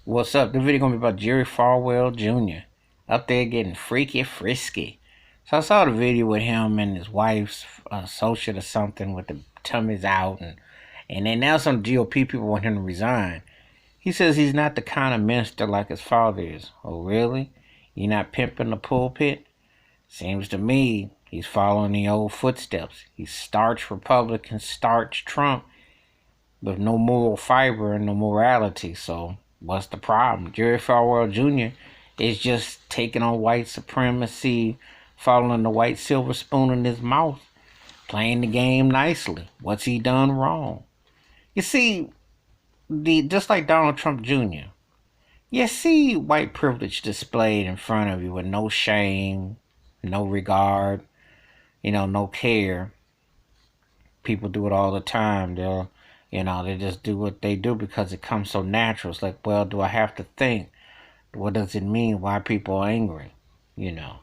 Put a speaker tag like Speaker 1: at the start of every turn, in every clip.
Speaker 1: What's up? This video gonna be about Jerry Falwell Jr. up there getting freaky frisky. So I saw the video with him and his wife's associate or something with the tummies out, and then now some GOP people want him to resign. He says he's not the kind of minister like his father is. Oh really? You're not pimping the pulpit? Seems to me he's following the old footsteps. He's starch Republican, starch Trump, with no moral fiber and no morality. So what's the problem? Jerry Falwell Jr. is just taking on white supremacy, following the white silver spoon in his mouth, playing the game nicely. What's he done wrong? You see, just like Donald Trump Jr., you see white privilege displayed in front of you with no shame, no regard, no care. People do it all the time. They just do what they do because it comes so natural. It's like, well, do I have to think? What does it mean? Why people are angry? You know.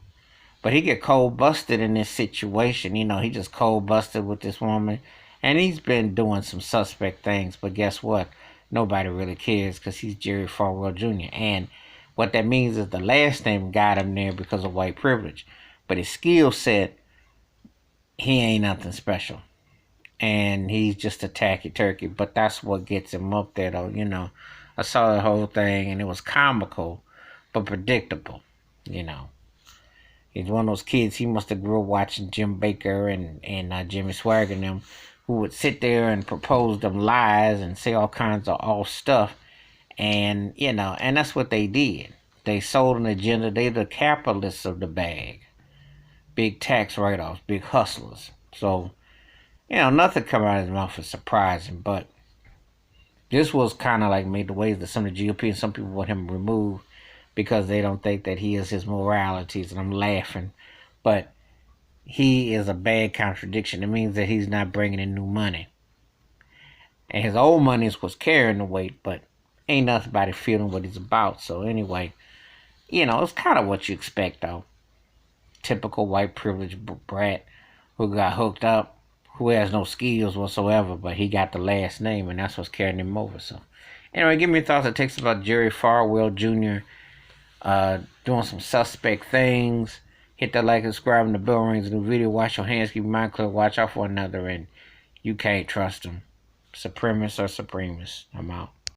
Speaker 1: But he get cold busted in this situation. He just cold busted with this woman. And he's been doing some suspect things. But guess what? Nobody really cares because he's Jerry Falwell Jr. And what that means is the last name got him there because of white privilege. But his skill set, he ain't nothing special. And he's just a tacky turkey. But that's what gets him up there, though. I saw the whole thing, and it was comical, but predictable. He's one of those kids. He must have grew up watching Jim Baker and Jimmy Swagger and them, who would sit there and propose them lies and say all kinds of off stuff. And that's what they did. They sold an agenda. They're the capitalists of the bag. Big tax write-offs, big hustlers. So, nothing coming out of his mouth is surprising, but this was kind of like made the waves that some of the GOP and some people want him removed because they don't think that he is his moralities, and I'm laughing. But he is a bad contradiction. It means that he's not bringing in new money. And his old money was carrying the weight, but ain't nothing feeling what he's about. So anyway, it's kind of what you expect, though. Typical white privileged brat who got hooked up, who has no skills whatsoever, but he got the last name, and that's what's carrying him over. So, anyway, give me your thoughts and takes about Jerry Falwell Jr. Doing some suspect things. Hit that like, subscribe, and the bell rings. New video. Wash your hands. Keep your mind clear. Watch out for another, and you can't trust them. Supremacists are supremacists. I'm out.